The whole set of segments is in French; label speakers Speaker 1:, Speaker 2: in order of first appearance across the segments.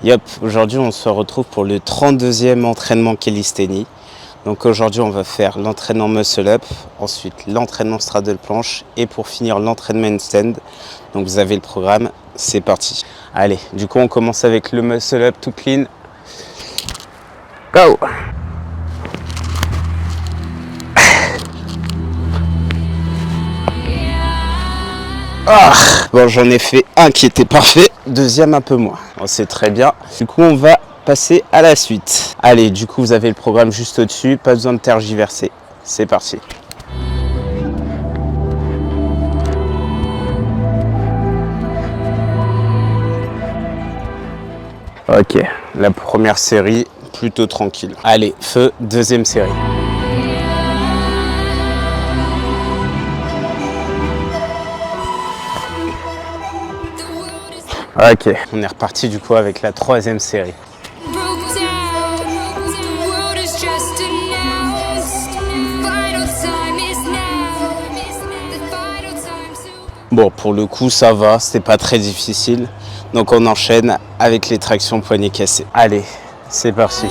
Speaker 1: Yop, aujourd'hui on se retrouve pour le 32e entraînement calisthénie. Donc aujourd'hui on va faire l'entraînement muscle up, ensuite l'entraînement straddle planche et pour finir l'entraînement handstand. Donc vous avez le programme, c'est parti. Allez, du coup on commence avec le muscle up tout clean. Go! Ah, bon, j'en ai fait un qui était parfait, deuxième un peu moins. Bon, c'est très bien. Du coup, on va passer à la suite. Allez, du coup, vous avez le programme juste au-dessus, pas besoin de tergiverser. C'est parti. Ok, la première série, plutôt tranquille. Allez, feu, deuxième série. Ok, on est reparti du coup avec la troisième série. Bon, pour le coup, ça va, c'est pas très difficile. Donc on enchaîne avec les tractions poignets cassés. Allez, c'est parti.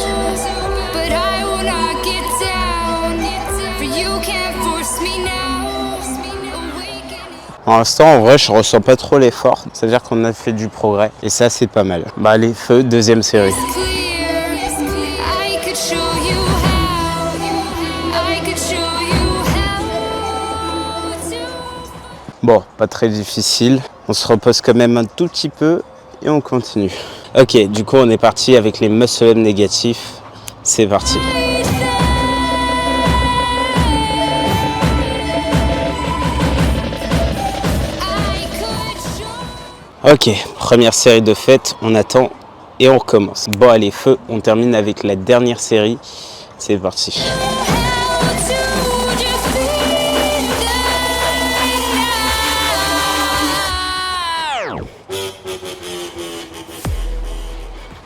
Speaker 1: Pour l'instant, en vrai, je ressens pas trop l'effort. C'est-à-dire qu'on a fait du progrès. Et ça, c'est pas mal. Bah allez, feu, deuxième série. Bon, pas très difficile. On se repose quand même un tout petit peu et on continue. Ok, du coup, on est parti avec les muscle-up négatifs. C'est parti. Ok, première série de fête, on attend et on recommence. Bon allez, feu, on termine avec la dernière série. C'est parti.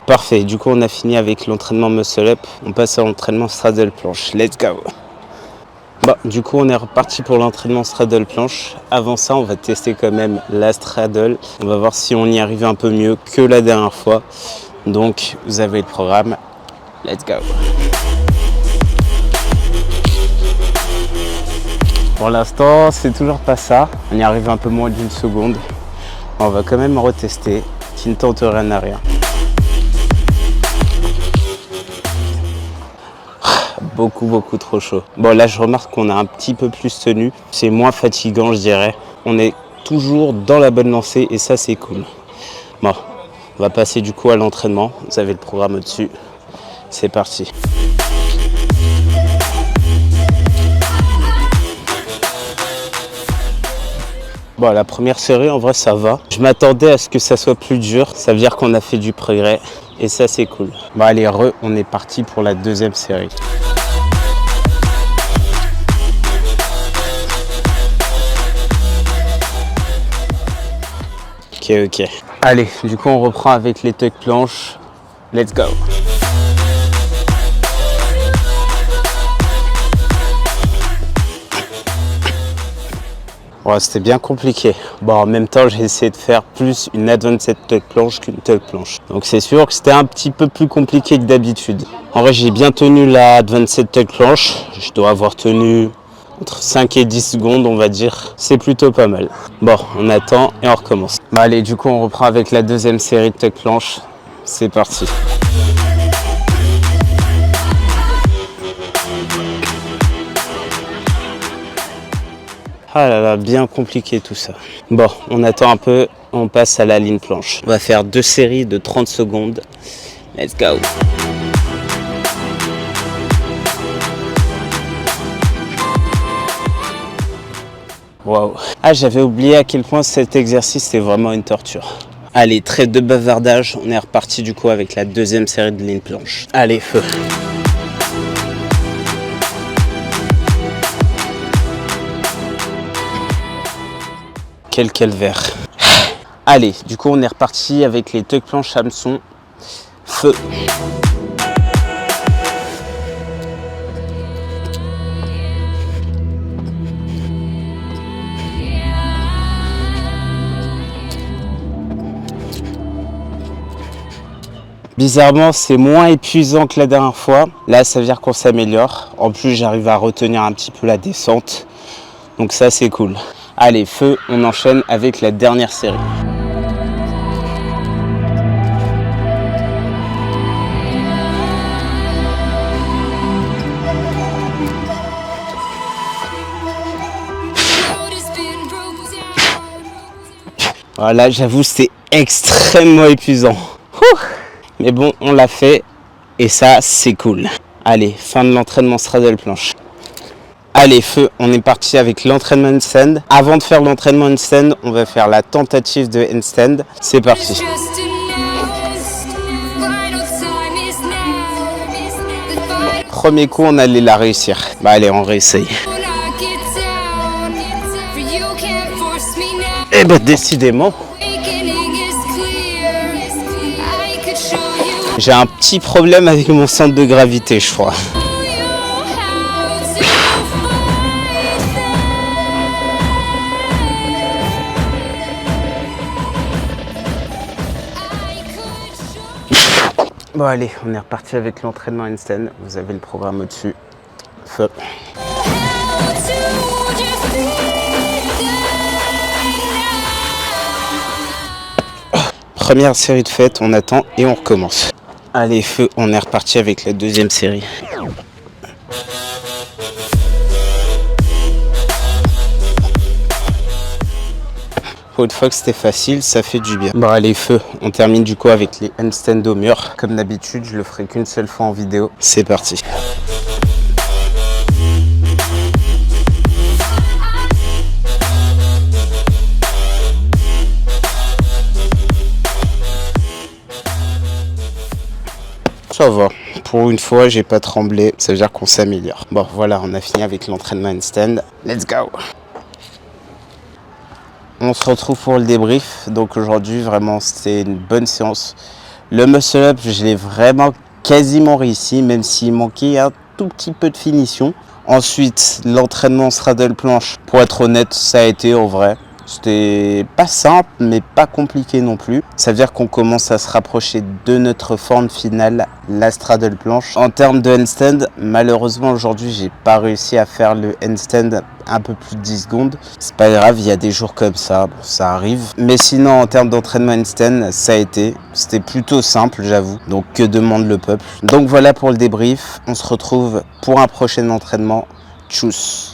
Speaker 1: Parfait, du coup on a fini avec l'entraînement muscle up. On passe à l'entraînement straddle planche. Let's go! Bon, du coup, on est reparti pour l'entraînement straddle planche. Avant ça, on va tester quand même la straddle. On va voir si on y arrive un peu mieux que la dernière fois. Donc, vous avez le programme. Let's go! Pour l'instant, c'est toujours pas ça. On y arrive un peu moins d'une seconde. On va quand même retester. Qui ne tente rien à rien. Beaucoup trop chaud. Bon là je remarque qu'on a un petit peu plus tenu, c'est moins fatigant je dirais. On est toujours dans la bonne lancée et ça c'est cool. Bon, on va passer du coup à l'entraînement. Vous avez le programme au-dessus. C'est parti. Bon la première série en vrai ça va. Je m'attendais à ce que ça soit plus dur. Ça veut dire qu'on a fait du progrès et ça c'est cool. Bon allez on est parti pour la deuxième série. Ok. Allez, du coup on reprend avec les tuck planches. Let's go. Ouais, c'était bien compliqué. Bon, en même temps, j'ai essayé de faire plus une advanced tuck planche qu'une tuck planche. Donc c'est sûr que c'était un petit peu plus compliqué que d'habitude. En vrai, j'ai bien tenu la advanced tuck planche. Je dois avoir tenu entre 5 et 10 secondes, on va dire. C'est plutôt pas mal. Bon, on attend et on recommence. Bah allez, du coup, on reprend avec la deuxième série de tuck planche. C'est parti. Ah là là, bien compliqué tout ça. Bon, on attend un peu, on passe à la ligne planche. On va faire deux séries de 30 secondes. Let's go. Waouh. Ah, j'avais oublié à quel point cet exercice c'est vraiment une torture. Allez, trêve de bavardage, on est reparti du coup avec la deuxième série de ligne planche. Allez, feu. Quel calvaire. Allez, du coup on est reparti avec les tuck planches hameçon. Feu. Bizarrement, c'est moins épuisant que la dernière fois. Là, ça veut dire qu'on s'améliore. En plus, j'arrive à retenir un petit peu la descente. Donc ça, c'est cool. Allez, feu, on enchaîne avec la dernière série. Voilà, j'avoue, c'est extrêmement épuisant. Mais bon, on l'a fait et ça, c'est cool. Allez, fin de l'entraînement straddle planche. Allez, feu, on est parti avec l'entraînement handstand. Avant de faire l'entraînement handstand, on va faire la tentative de handstand. C'est parti. Premier coup, on allait la réussir. Bah allez, on réessaye. Eh ben décidément. J'ai un petit problème avec mon centre de gravité, je crois. Bon allez, on est reparti avec l'entraînement handstand. Vous avez le programme au-dessus. Feu. Première série de fêtes, on attend et on recommence. Allez, feu, on est reparti avec la deuxième série. Autrefois que c'était facile, ça fait du bien. Bon allez, feu, on termine du coup avec les handstands au mur. Comme d'habitude, je le ferai qu'une seule fois en vidéo. C'est parti. Ça va, pour une fois j'ai pas tremblé, ça veut dire qu'on s'améliore. Bon voilà, on a fini avec l'entraînement handstand, let's go. On se retrouve pour le débrief, donc aujourd'hui vraiment c'était une bonne séance. Le muscle up, je l'ai vraiment quasiment réussi, même s'il manquait un tout petit peu de finition. Ensuite, l'entraînement straddle planche, pour être honnête, ça a été en vrai. C'était pas simple, mais pas compliqué non plus. Ça veut dire qu'on commence à se rapprocher de notre forme finale, la straddle planche. En termes de handstand, malheureusement aujourd'hui, j'ai pas réussi à faire le handstand un peu plus de 10 secondes. C'est pas grave, il y a des jours comme ça, bon, ça arrive. Mais sinon, en termes d'entraînement handstand, ça a été. C'était plutôt simple, j'avoue. Donc, que demande le peuple? Donc voilà pour le débrief. On se retrouve pour un prochain entraînement. Tchuss!